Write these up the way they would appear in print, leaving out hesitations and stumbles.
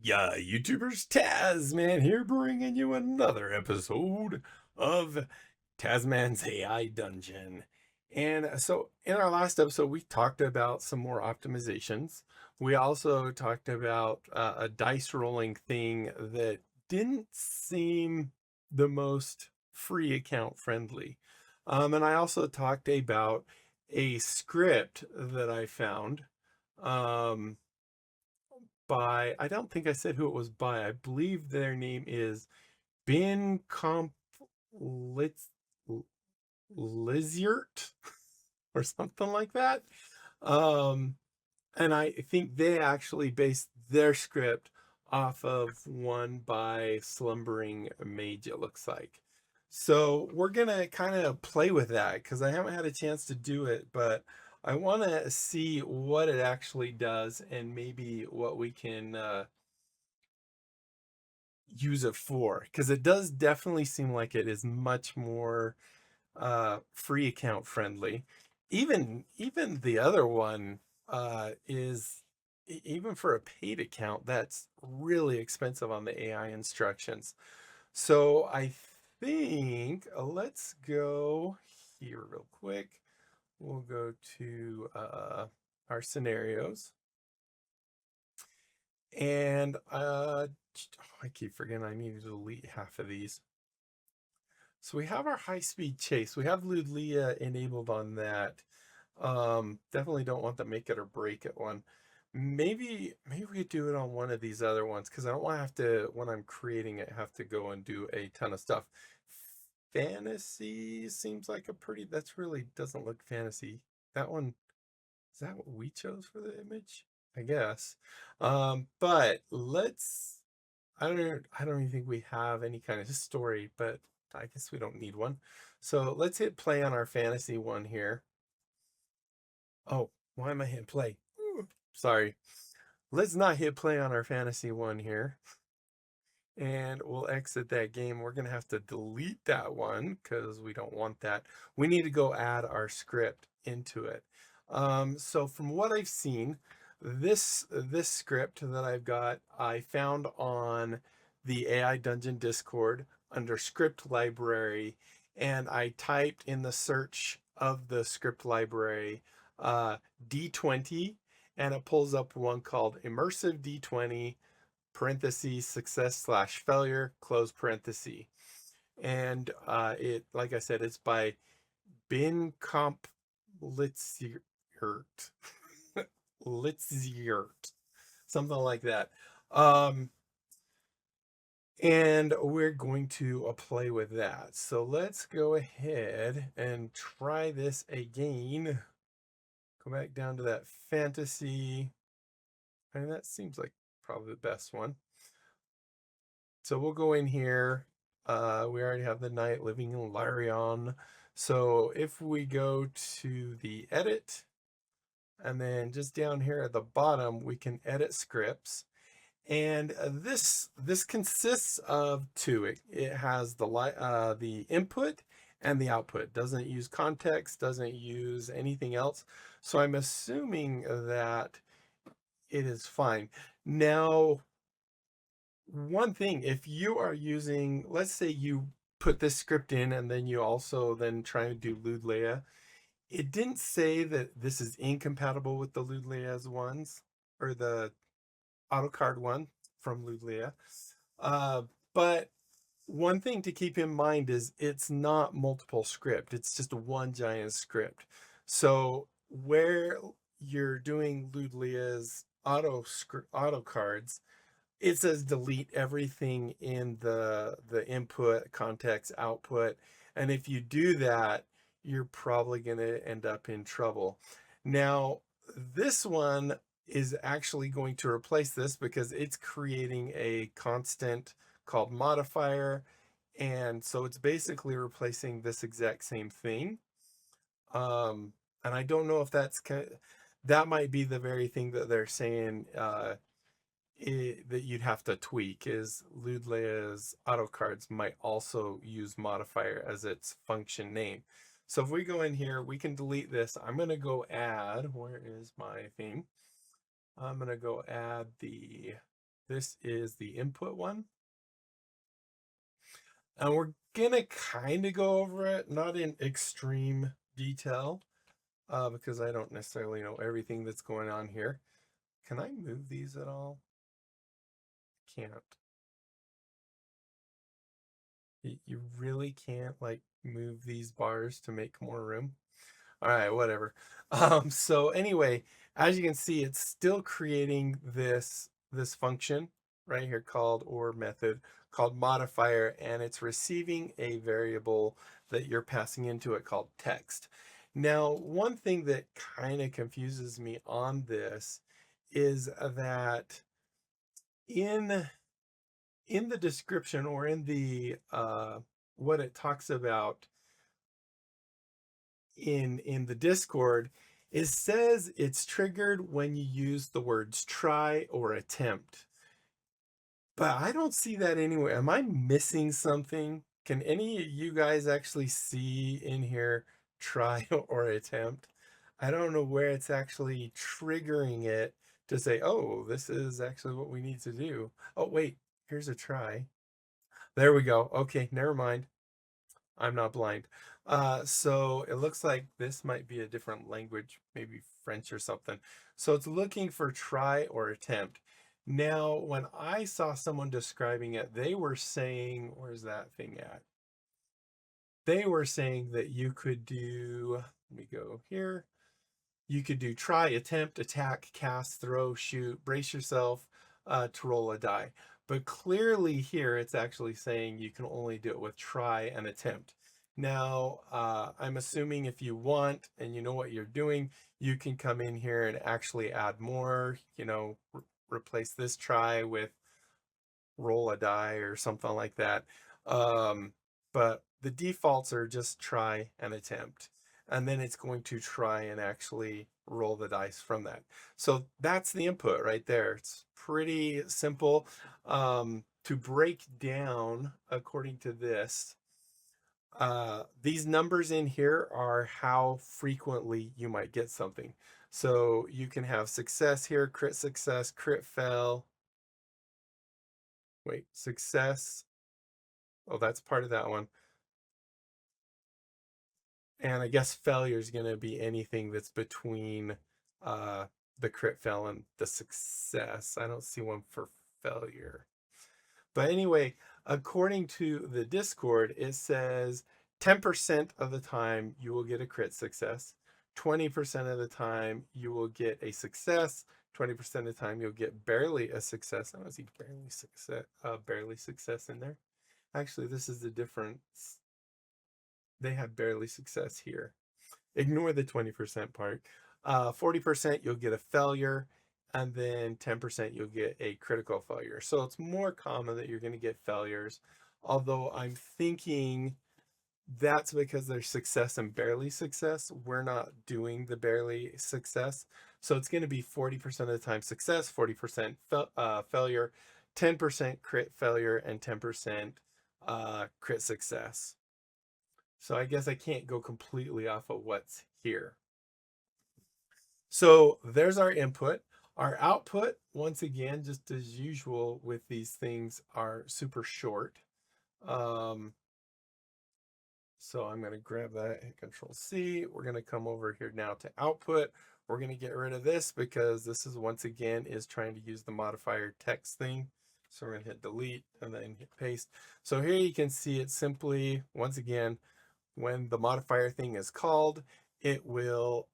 Yeah, YouTubers, Tazman here, bringing you another episode of Tazman's AI Dungeon. And so, in our last episode, we talked about some more optimizations. We also talked about a dice rolling thing that didn't seem the most free account friendly. And I also talked about a script that I found. Um, by, I don't think I said who it was by. I believe their name is Ben Comp Liziert or something like that. Um, and I think they actually based their script off of one by Slumbering Mage, it looks like. So we're gonna kind of play with that because I haven't had a chance to do it, but I want to see what it actually does and maybe what we can use it for, because it does definitely seem like it is much more free account friendly. Even the other one is even for a paid account that's really expensive on the AI instructions. So I think let's go here real quick. We'll go to our scenarios. And I keep forgetting I need to delete half of these. So we have our high-speed chase. We have Ludlia enabled on that. Definitely don't want the make it or break it one. Maybe we could do it on one of these other ones because I don't want to have to, when I'm creating it, have to go and do a ton of stuff. Fantasy seems like a pretty, that's really doesn't look fantasy. That one, is that what we chose for the image? I guess. But let's, I don't even think we have any kind of story, but I guess we don't need one. So let's hit play on our fantasy one here. Oh, why am I hitting play? Ooh, sorry. Let's not hit play on our fantasy one here. And we'll exit that game. We're gonna have to delete that one because we don't want that. We need to go add our script into it. So from what I've seen, this script that I've got, I found on the AI Dungeon Discord under script library, and I typed in the search of the script library D20, and it pulls up one called Immersive D20 parentheses success slash failure close parenthesis. And it, like I said, it's by Ben Comp Litziert. Litziert, something like that. Um, and we're going to play with that. So let's go ahead and try this again. Go back down to that fantasy. And that seems like probably the best one. So we'll go in here. We already have the knight living in Larion. So if we go to the edit, and then just down here at the bottom, we can edit scripts. And this consists of two. It has the input and the output. Doesn't use context, doesn't use anything else. So I'm assuming that it is fine. Now, one thing, if you are using, let's say you put this script in and then you also then try to do Ludlea, it didn't say that this is incompatible with the Ludlea's ones or the AutoCard one from Ludlea. Uh, but one thing to keep in mind is it's not multiple script. It's just one giant script. So where you're doing Ludlea's auto cards, it says delete everything in the input, context, output. And if you do that, you're probably going to end up in trouble. Now, this one is actually going to replace this because it's creating a constant called modifier. And so it's basically replacing this exact same thing. And I don't know if that might be the very thing that they're saying that you'd have to tweak is Ludlea's autocards might also use modifier as its function name. So if we go in here, we can delete this. I'm going to go add, where is my thing? I'm going to go add the This is the input one. And we're gonna kind of go over it, not in extreme detail, because I don't necessarily know everything that's going on here. Can I move these at all? Can't. You really can't like move these bars to make more room. All right, whatever. So anyway, as you can see, it's still creating this function right here called or method called modifier, and it's receiving a variable that you're passing into it called text. Now, one thing that kind of confuses me on this is that in the description or in the what it talks about in the Discord, it says it's triggered when you use the words try or attempt. But I don't see that anywhere. Am I missing something? Can any of you guys actually see in here try or attempt? I don't know where it's actually triggering it to say, oh, this is actually what we need to do. Oh, wait, here's a try. There we go. Okay, never mind. I'm not blind. So it looks like this might be a different language, maybe French or something. So it's looking for try or attempt. Now, when I saw someone describing it, they were saying, where's that thing at? They were saying that you could do, let me go here. You could do try, attempt, attack, cast, throw, shoot, brace yourself to roll a die. But clearly here it's actually saying you can only do it with try and attempt. Now, I'm assuming if you want and you know what you're doing, you can come in here and actually add more, replace this try with roll a die or something like that. But the defaults are just try and attempt. And then it's going to try and actually roll the dice from that. So that's the input right there. It's pretty simple. To break down, according to this, these numbers in here are how frequently you might get something. So you can have success here, crit success, crit fail. Wait, success. Oh, that's part of that one. And I guess failure is going to be anything that's between uh, the crit fail and the success. I don't see one for failure. But anyway, according to the Discord, it says 10% of the time you will get a crit success, 20% of the time you will get a success, 20% of the time you'll get barely a success. I don't see barely success in there. Actually, this is the difference. They have barely success here. Ignore the 20% part. 40% you'll get a failure, and then 10% you'll get a critical failure. So it's more common that you're going to get failures, although I'm thinking that's because there's success and barely success. We're not doing the barely success. So it's going to be 40% of the time success, 40% failure, 10% crit failure, and 10% crit success. So I guess I can't go completely off of what's here. So there's our input. Our output, once again, just as usual with these things, are super short. So I'm going to grab that, hit Control C. We're going to come over here now to output. We're going to get rid of this because this is, once again, is trying to use the modifier text thing. So we're going to hit delete and then hit paste. So here you can see it simply, once again, when the modifier thing is called, it will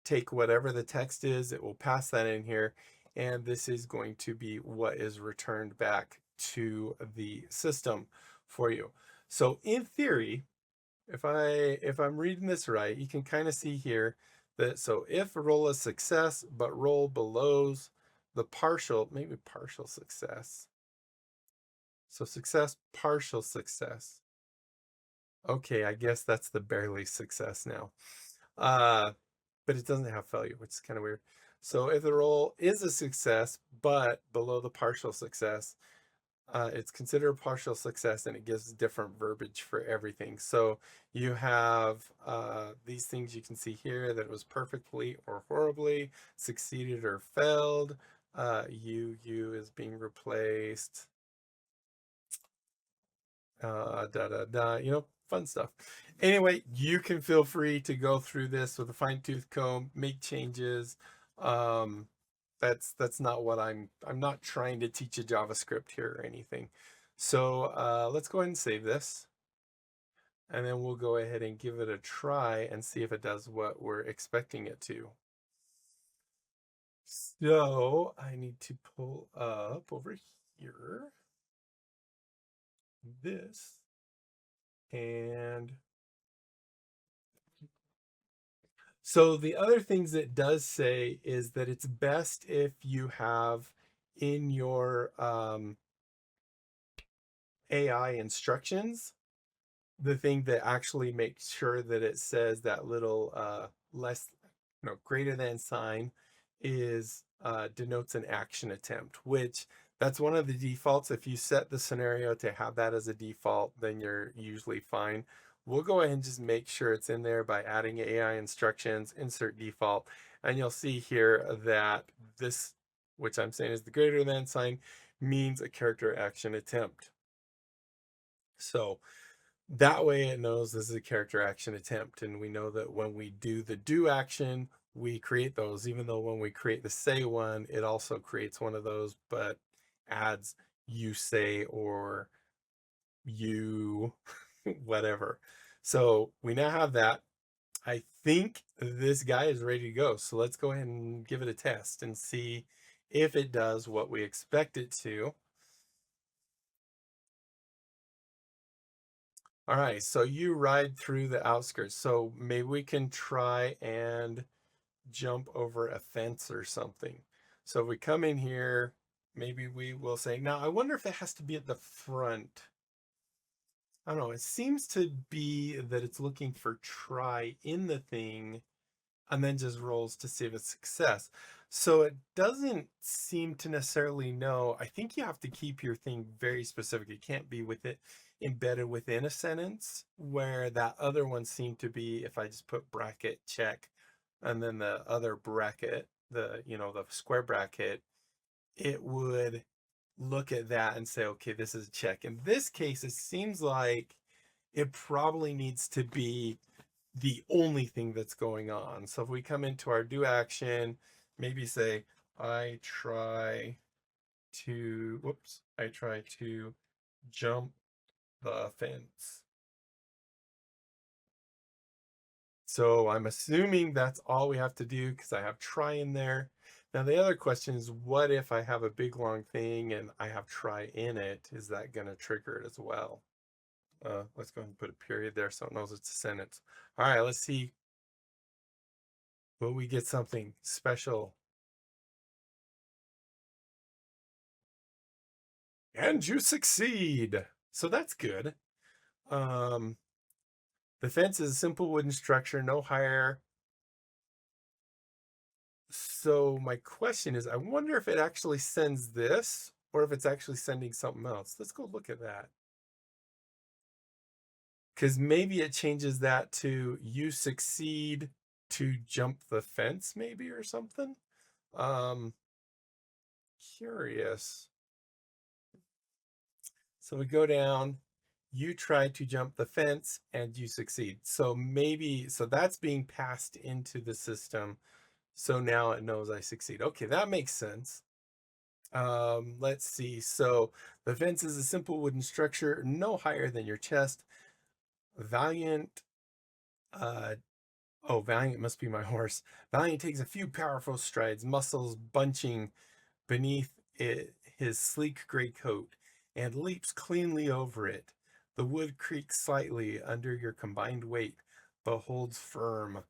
take whatever the text is, it will pass that in here, and this is going to be what is returned back to the system for you. So in theory, if I'm reading this right, you can kind of see here that so if roll a success but roll below the partial, maybe partial success. So success, partial success. Okay, I guess that's the barely success now. But it doesn't have failure, which is kind of weird. So if the roll is a success, but below the partial success, it's considered a partial success, and it gives different verbiage for everything. So you have these things you can see here that it was perfectly or horribly, succeeded or failed, U is being replaced. Fun stuff. Anyway, you can feel free to go through this with a fine-tooth comb, make changes. Um, that's not what I'm not trying to teach a JavaScript here or anything. So let's go ahead and save this. And then we'll go ahead and give it a try and see if it does what we're expecting it to. So I need to pull up over here this, and so the other things it does say is that it's best if you have in your AI instructions the thing that actually makes sure that it says that little less, greater than sign is denotes an action attempt, which that's one of the defaults. If you set the scenario to have that as a default, then you're usually fine. We'll go ahead and just make sure it's in there by adding AI instructions, insert default, and you'll see here that this, which I'm saying is the greater than sign, means a character action attempt. So that way it knows this is a character action attempt, and we know that when we do the do action, we create those, even though when we create the say one, it also creates one of those, but adds you say or you whatever. So we now have that. I think this guy is ready to go. So let's go ahead and give it a test and see if it does what we expect it to. All right, so you ride through the outskirts. So maybe we can try and jump over a fence or something. So if we come in here, maybe we will say, now I wonder if it has to be at the front. I don't know. It seems to be that it's looking for try in the thing and then just rolls to see if it's success. So it doesn't seem to necessarily know. I think you have to keep your thing very specific. It can't be with it embedded within a sentence, where that other one seemed to be, if I just put bracket check and then the other bracket, the square bracket, it would look at that and say, okay, this is a check. In this case, it seems like it probably needs to be the only thing that's going on. So if we come into our do action, maybe say, I try to jump the fence. So I'm assuming that's all we have to do because I have try in there. Now the other question is, what if I have a big long thing and I have try in it? Is that going to trigger it as well? Let's go ahead and put a period there so it knows it's a sentence. All right, let's see. Will we get something special? And you succeed. So that's good. Um, the fence is a simple wooden structure, no higher. So my question is, I wonder if it actually sends this or if it's actually sending something else. Let's go look at that. Because maybe it changes that to you succeed to jump the fence, maybe, or something. Um, Curious. So we go down, you try to jump the fence and you succeed. So that's being passed into the system. So now it knows I succeed. Okay, that makes sense. Let's see. So the fence is a simple wooden structure, no higher than your chest. Valiant, Valiant must be my horse. Valiant takes a few powerful strides, muscles bunching beneath his sleek gray coat, and leaps cleanly over it. The wood creaks slightly under your combined weight, but holds firm.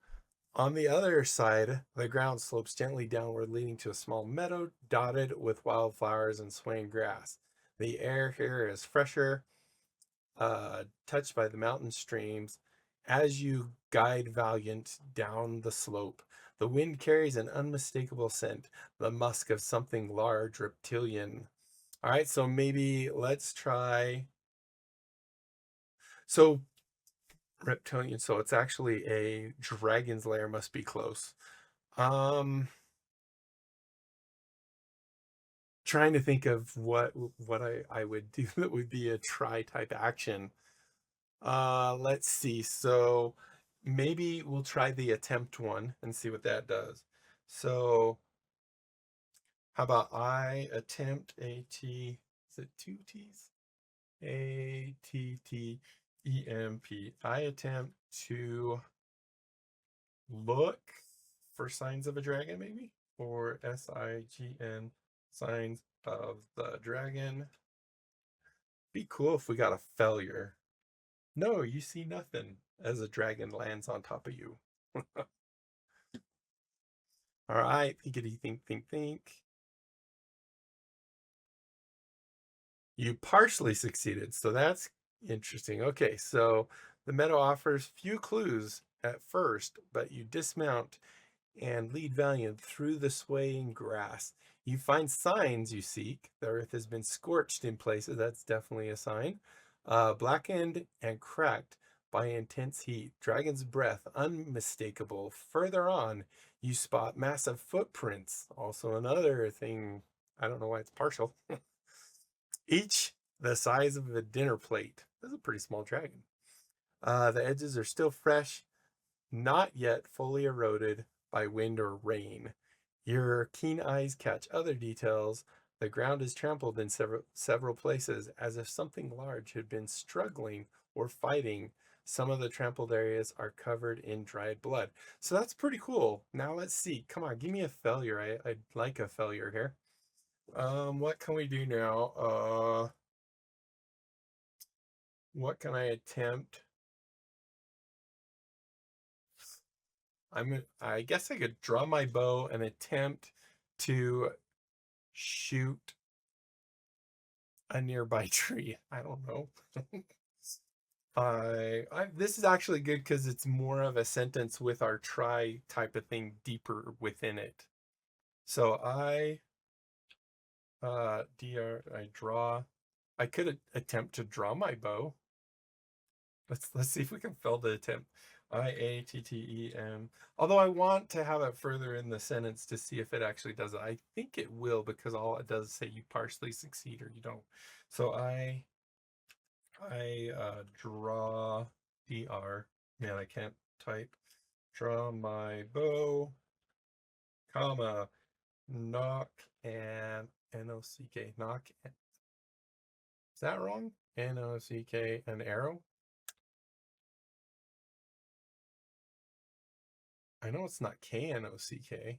On the other side, the ground slopes gently downward, leading to a small meadow dotted with wildflowers and swaying grass. The air here is fresher, touched by the mountain streams. As you guide Valiant down the slope, the wind carries an unmistakable scent, the musk of something large, reptilian. All right, so maybe let's try. So reptilian, so it's actually a dragon's lair, must be close. Um, trying to think of what I would do that would be a try type action. Let's see. So maybe we'll try the attempt one and see what that does. So how about I attempt is it two T's? ATTEMP. I attempt to look for signs of a dragon, maybe? Or SIGN, signs of the dragon. Be cool if we got a failure. No, you see nothing as a dragon lands on top of you. All right, thinkity think. You partially succeeded, so that's interesting. Okay, so the meadow offers few clues at first, but you dismount and lead Valiant through the swaying grass. You find signs you seek. The earth has been scorched in places. That's definitely a sign. Blackened and cracked by intense heat. Dragon's breath, unmistakable. Further on, you spot massive footprints. Also another thing. I don't know why it's partial. Each the size of a dinner plate. That's a pretty small dragon. The edges are still fresh, not yet fully eroded by wind or rain. Your keen eyes catch other details. The ground is trampled in several places, as if something large had been struggling or fighting. Some of the trampled areas are covered in dried blood. So that's pretty cool. Now let's see. Come on, give me a failure. I'd like a failure here. What can we do now? What can I attempt? I guess I could draw my bow and attempt to shoot a nearby tree. I don't know. This is actually good because it's more of a sentence with our try type of thing deeper within it. So I draw. I could attempt to draw my bow. Let's see if we can fill the attempt. IATTEM. Although I want to have it further in the sentence to see if it actually does it. I think it will, because all it does is say you partially succeed or you don't. So I draw DR. Man, I can't type. Draw my bow, comma, knock and NOCK. Knock. Is that wrong? NOCK, an arrow. I know it's not KNOCK.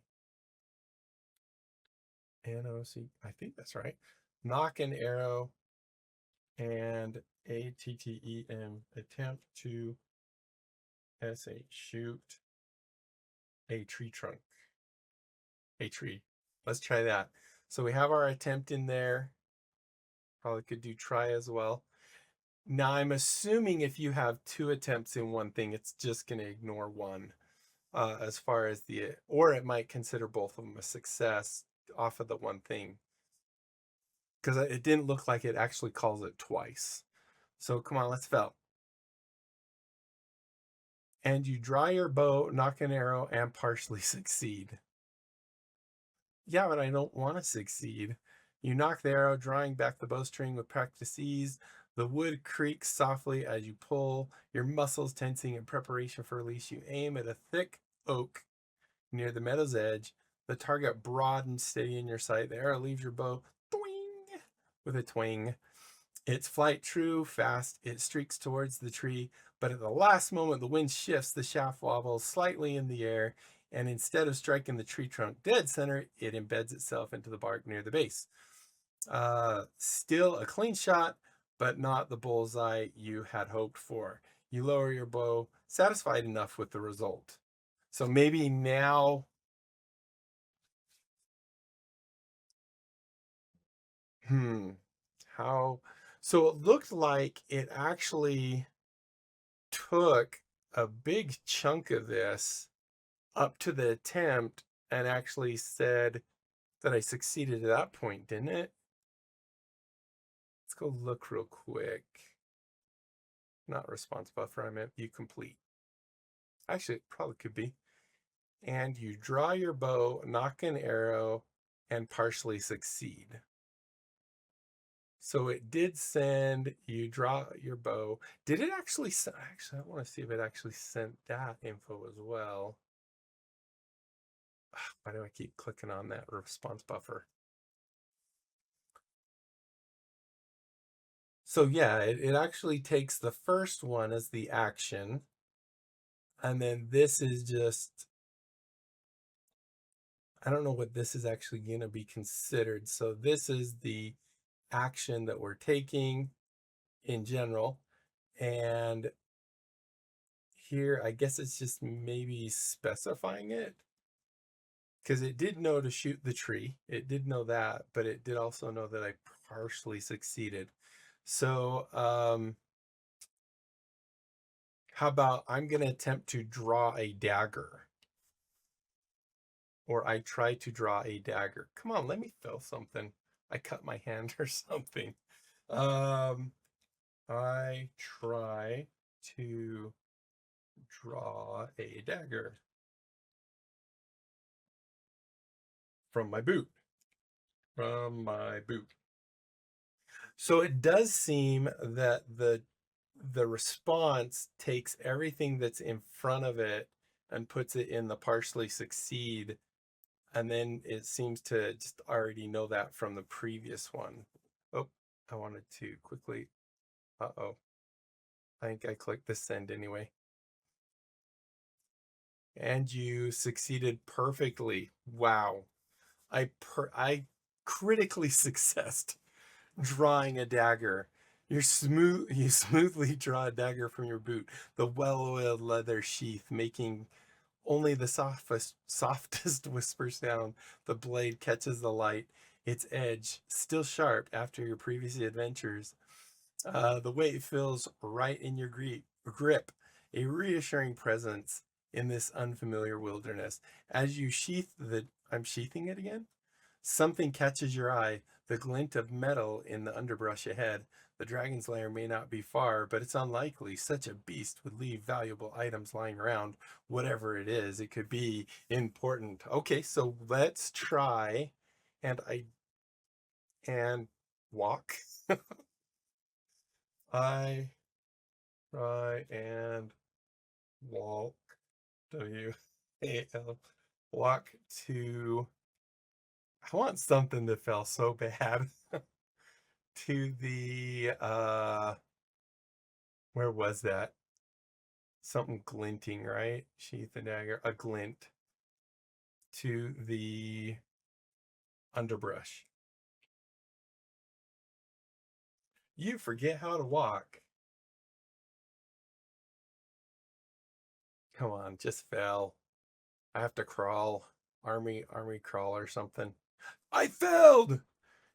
NOC, I think that's right. Knock an arrow and ATTEM, attempt to SH, shoot a tree trunk. A tree. Let's try that. So we have our attempt in there. Probably could do try as well. Now I'm assuming if you have two attempts in one thing, it's just going to ignore one. As far as or it might consider both of them a success off of the one thing, because it didn't look like it actually calls it twice. So come on, let's fail. And you draw your bow, knock an arrow, and partially succeed. Yeah, but I don't want to succeed. You knock the arrow, drawing back the bowstring with practiced ease. The wood creaks softly as you pull, your muscles tensing in preparation for release. You aim at a thick oak near the meadow's edge. The target broad and steady in your sight. The arrow leaves your bow twing, with a twang. Its flight true, fast. It streaks towards the tree, but at the last moment, the wind shifts. The shaft wobbles slightly in the air, and instead of striking the tree trunk dead center, it embeds itself into the bark near the base. Still a clean shot, but not the bullseye you had hoped for. You lower your bow, satisfied enough with the result. So maybe now, how? So it looked like it actually took a big chunk of this up to the attempt and actually said that I succeeded at that point, didn't it? Let's go look real quick. Not response buffer, I meant view complete. Actually, it probably could be. And you draw your bow, knock an arrow, and partially succeed. So it did send, you draw your bow. Did it actually send, actually, I want to see if it actually sent that info as well. Why do I keep clicking on that response buffer? So yeah, it actually takes the first one as the action. And then this is just, I don't know what this is actually going to be considered. So this is the action that we're taking in general. And here, I guess it's just maybe specifying it because it did know to shoot the tree. It did know that, but it did also know that I partially succeeded. So, how about I'm going to attempt to draw a dagger, or I try to draw a dagger. Come on, let me feel something. I cut my hand or something. Um, I try to draw a dagger from my boot. From my boot. So it does seem that the response takes everything that's in front of it and puts it in the partially succeed, and then it seems to just already know that from the previous one. Oh, I wanted to quickly, uh-oh, I think I clicked the send anyway. And you succeeded perfectly. Wow. I critically successed drawing a dagger. You smoothly draw a dagger from your boot, the well-oiled leather sheath making only the softest whisper sound. The blade catches the light, its edge still sharp after your previous adventures. The weight feels right in your grip, a reassuring presence in this unfamiliar wilderness. As you sheath the, I'm sheathing it again? Something catches your eye, the glint of metal in the underbrush ahead. The dragon's lair may not be far, but it's unlikely such a beast would leave valuable items lying around. Whatever it is, it could be important. Okay, so let's try and and walk. I try and walk. W-A-L. Walk to. I want something that felt so bad. To the where was that? Something glinting, right? Sheath and dagger, a glint to the underbrush. You forget how to walk. Come on, just fell. I have to crawl. Army crawl or something. I failed!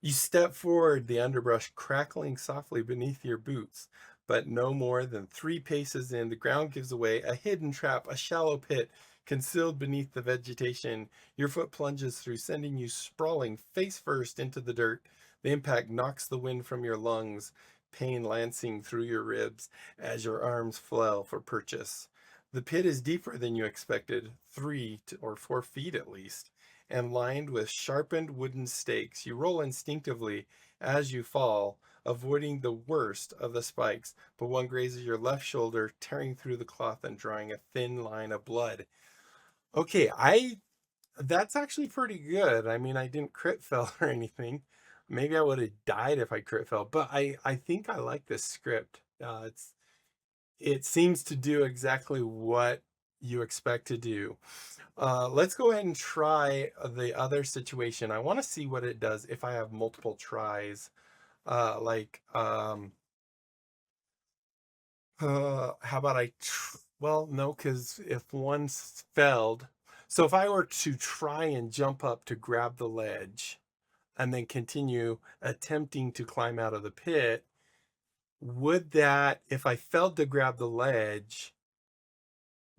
You step forward, the underbrush crackling softly beneath your boots. But no more than 3 paces in, the ground gives away, a hidden trap, a shallow pit, concealed beneath the vegetation. Your foot plunges through, sending you sprawling face first into the dirt. The impact knocks the wind from your lungs, pain lancing through your ribs as your arms flail for purchase. The pit is deeper than you expected, 3 or 4 feet at least, and lined with sharpened wooden stakes. You roll instinctively as you fall, avoiding the worst of the spikes, but one grazes your left shoulder, tearing through the cloth and drawing a thin line of blood. Okay, that's actually pretty good. I mean, I didn't crit fail or anything. Maybe I would have died if I crit failed, but I think I like this script. It seems to do exactly what you expect to do. Let's go ahead and try the other situation. I want to see what it does if I have multiple tries. Like, how about well, no, because if one failed, so if I were to try and jump up to grab the ledge and then continue attempting to climb out of the pit, would that, if I failed to grab the ledge,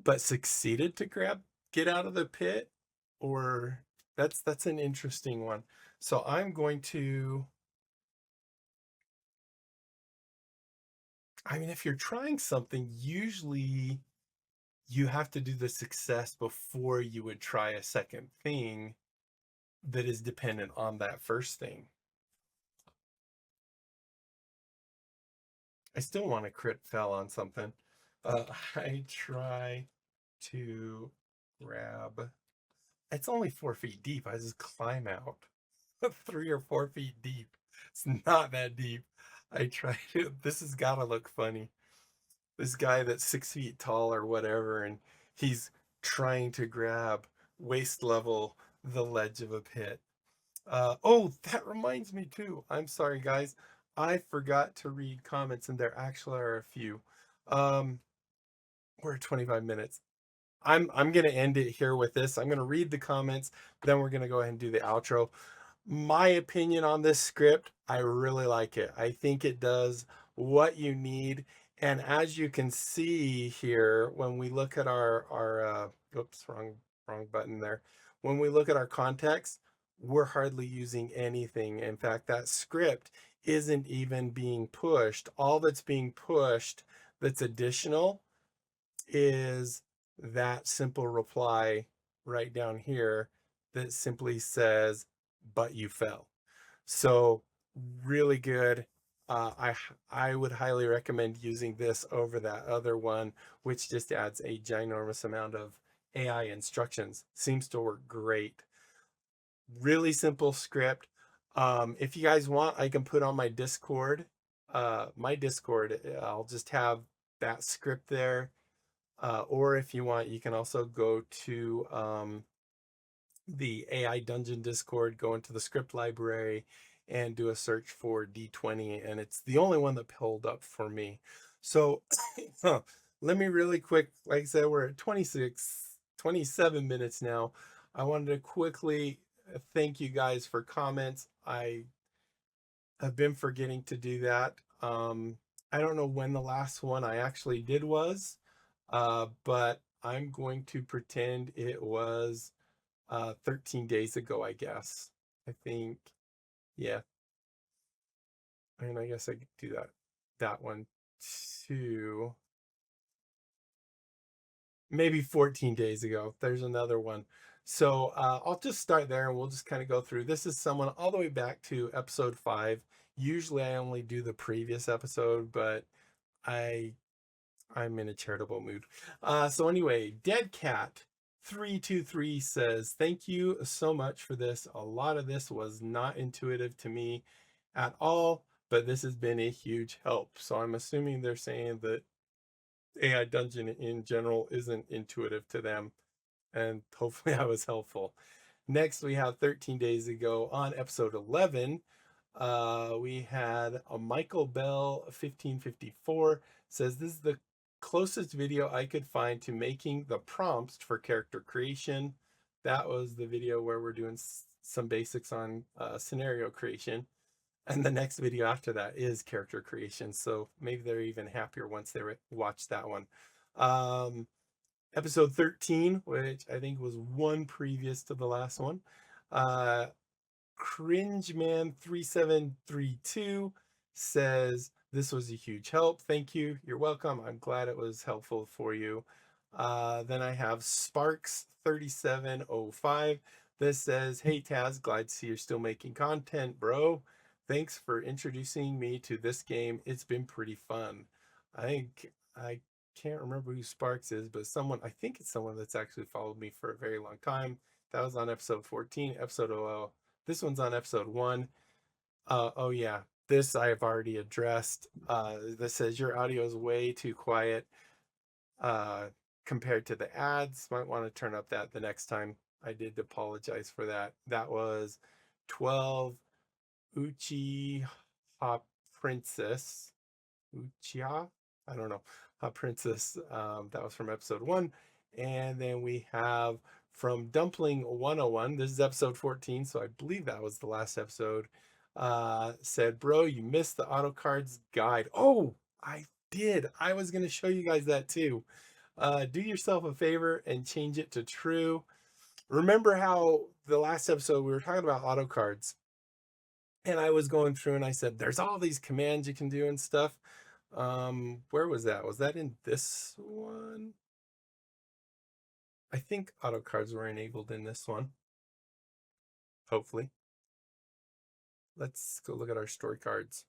but succeeded to get out of the pit, or that's an interesting one. So I'm going to, I mean, if you're trying something, usually you have to do the success before you would try a second thing that is dependent on that first thing. I still want to crit fail on something. I try to grab. It's only 4 feet deep. I just climb out 3 or 4 feet deep. It's not that deep. I try to. This has got to look funny. This guy that's 6 feet tall or whatever, and he's trying to grab waist level the ledge of a pit. Oh, that reminds me too. I'm sorry, guys. I forgot to read comments, and there actually are a few. Um, we're at 25 minutes. I'm gonna end it here with this. I'm gonna read the comments, then we're gonna go ahead and do the outro. My opinion on this script, I really like it. I think it does what you need. And as you can see here, when we look at our oops, wrong button there. When we look at our context, we're hardly using anything. In fact, that script isn't even being pushed. All that's being pushed that's additional is that simple reply right down here that simply says, but you fell. So really good. I would highly recommend using this over that other one, which just adds a ginormous amount of AI instructions. Seems to work great. Really simple script. If you guys want, I can put on my Discord. My Discord, I'll just have that script there. Or if you want, you can also go to the AI Dungeon Discord, go into the script library and do a search for D20. And it's the only one that pulled up for me. So let me really quick, like I said, we're at 27 minutes now. I wanted to quickly thank you guys for comments. I have been forgetting to do that. I don't know when the last one I actually did was, but I'm going to pretend it was 13 days ago, I guess. I think, yeah. And I guess I could do that one too. Maybe 14 days ago. There's another one. So I'll just start there and we'll just kind of go through. This is someone all the way back to episode 5. Usually I only do the previous episode, but I'm in a charitable mood. So anyway, Dead Cat 323 says, thank you so much for this. A lot of this was not intuitive to me at all, but this has been a huge help. So I'm assuming they're saying that AI Dungeon in general isn't intuitive to them, and hopefully I was helpful. Next, we have 13 days ago on episode 11. We had a Michael Bell 1554 says, this is the closest video I could find to making the prompts for character creation. That was the video where we're doing some basics on scenario creation. And the next video after that is character creation. So maybe they're even happier once they watch that one. Episode 13, which I think was one previous to the last one. CringeMan3732 says, this was a huge help. Thank you. You're welcome. I'm glad it was helpful for you. Then I have Sparks3705. This says, hey Taz, glad to see you're still making content, bro. Thanks for introducing me to this game. It's been pretty fun. I can't remember who Sparks is, but I think it's someone that's actually followed me for a very long time. That was on episode 14, episode 00. This one's on episode 1. Oh yeah, this I have already addressed. This says your audio is way too quiet compared to the ads. Might want to turn up that the next time. I did apologize for that. That was 12 Uchiha Princess. Uchiha? I don't know. Princess. That was from episode 1. And then we have from Dumpling 101. This is episode 14, so I believe that was the last episode. Said, bro, you missed the auto cards guide. Oh, I did. I was going to show you guys that too. Do yourself a favor and change it to true. Remember how the last episode we were talking about auto cards, and I was going through and I said, there's all these commands you can do and stuff. Where was that? Was that in this one? I think auto cards were enabled in this one. Hopefully. Let's go look at our story cards.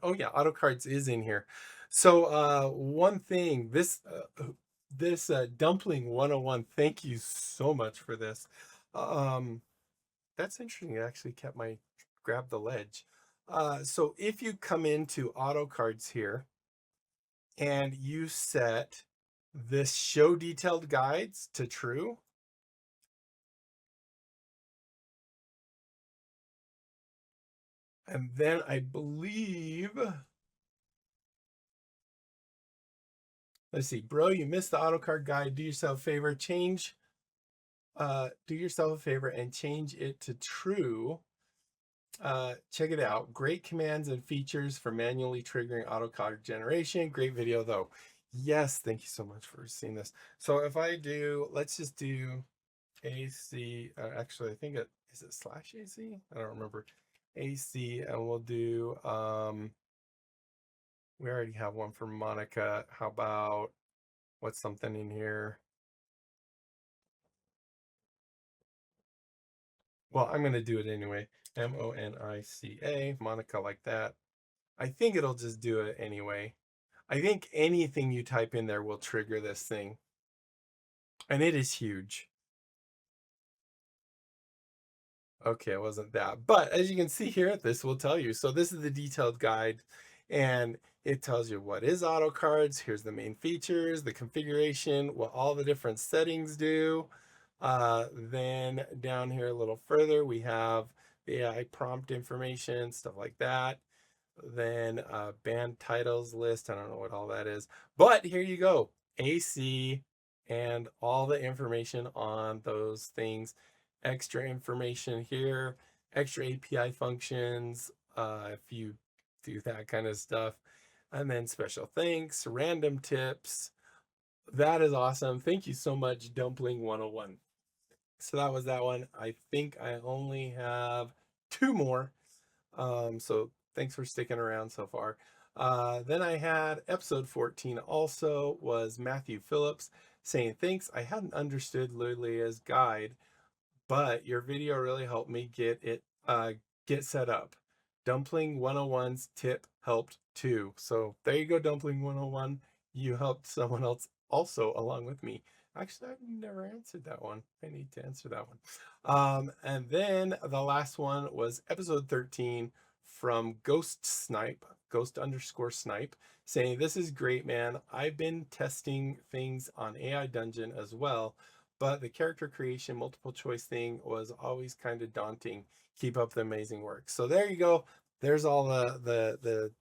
Oh yeah, auto cards is in here. So one thing, this dumpling 101, thank you so much for this. Um that's interesting. It actually kept my grab the ledge. So if you come into auto cards here and you set this show detailed guides to true, and then I believe, let's see, bro, you missed the auto card guide. Do yourself a favor, do yourself a favor and change it to true. Check it out. Great commands and features for manually triggering auto card generation. Great video though. Yes, thank you so much for seeing this. So if I do, let's just do AC. Actually, I think it is it slash AC. I don't remember. AC, and we'll do. We already have one for Monica. How about what's something in here? Well, I'm gonna do it anyway. Monica, Monica, like that. I think it'll just do it anyway. I think anything you type in there will trigger this thing. And it is huge. Okay, it wasn't that. But as you can see here, this will tell you. So this is the detailed guide, and it tells you what is auto cards. Here's the main features, the configuration, what all the different settings do. Then down here a little further, we have the AI prompt information, stuff like that. Then band titles list. I don't know what all that is, but here you go. AC and all the information on those things. Extra information here, extra API functions, if you do that kind of stuff. And then special thanks, random tips. That is awesome. Thank you so much, Dumpling 101. So that was that one. I think I only have two more. So thanks for sticking around so far. Then I had episode 14 also was Matthew Phillips saying, thanks, I hadn't understood Lulia's guide, but your video really helped me get set up. Dumpling 101's tip helped too. So there you go, Dumpling 101. You helped someone else also along with me. Actually, I've never answered that one. I need to answer that one. And then the last one was episode 13 from Ghost Snipe, Ghost underscore Snipe, saying, this is great, man. I've been testing things on AI Dungeon as well, but the character creation multiple choice thing was always kind of daunting. Keep up the amazing work. So there you go. There's all the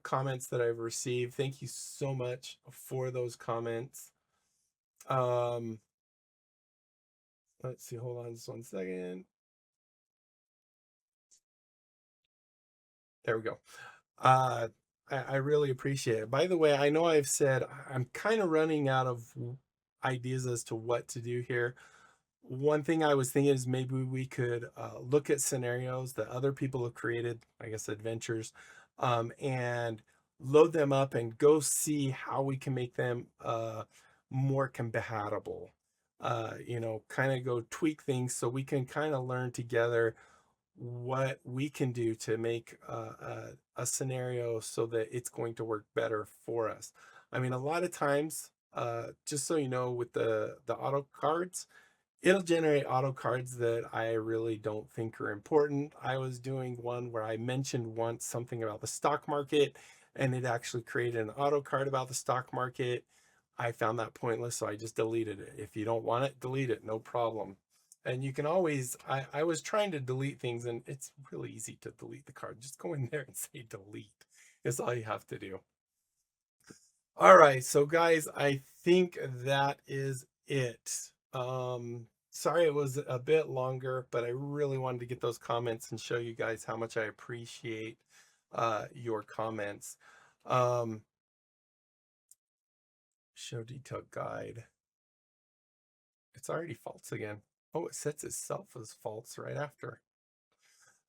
comments that I've received. Thank you so much for those comments. Let's see, hold on just 1 second. There we go. I really appreciate it. By the way, I know I've said I'm kind of running out of ideas as to what to do here. One thing I was thinking is maybe we could look at scenarios that other people have created, I guess adventures, and load them up and go see how we can make them more compatible. Kind of go tweak things so we can kind of learn together what we can do to make a scenario so that it's going to work better for us. I mean, a lot of times, just so you know, with the auto cards, it'll generate auto cards that I really don't think are important. I was doing one where I mentioned once something about the stock market, and it actually created an auto card about the stock market. I found that pointless, so I just deleted it. If you don't want it, delete it, no problem. And you can always, I was trying to delete things, and it's really easy to delete the card. Just go in there and say delete. Is all you have to do. All right, so guys, I think that is it. Sorry it was a bit longer, but I really wanted to get those comments and show you guys how much I appreciate your comments. Show detailed guide. It's already false again. Oh, it sets itself as false right after.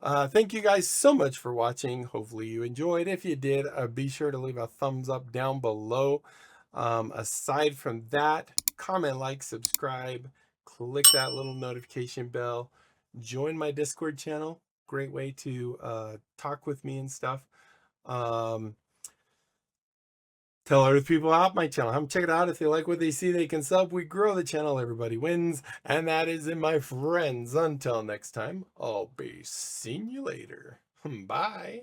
Thank you guys so much for watching. Hopefully you enjoyed. If you did, be sure to leave a thumbs up down below. Aside from that, comment, like, subscribe, click that little notification bell, join my Discord channel, great way to talk with me and stuff. Tell other people about my channel. Have them check it out. If they like what they see, they can sub. We grow the channel. Everybody wins. And that is it, my friends. Until next time, I'll be seeing you later. Bye.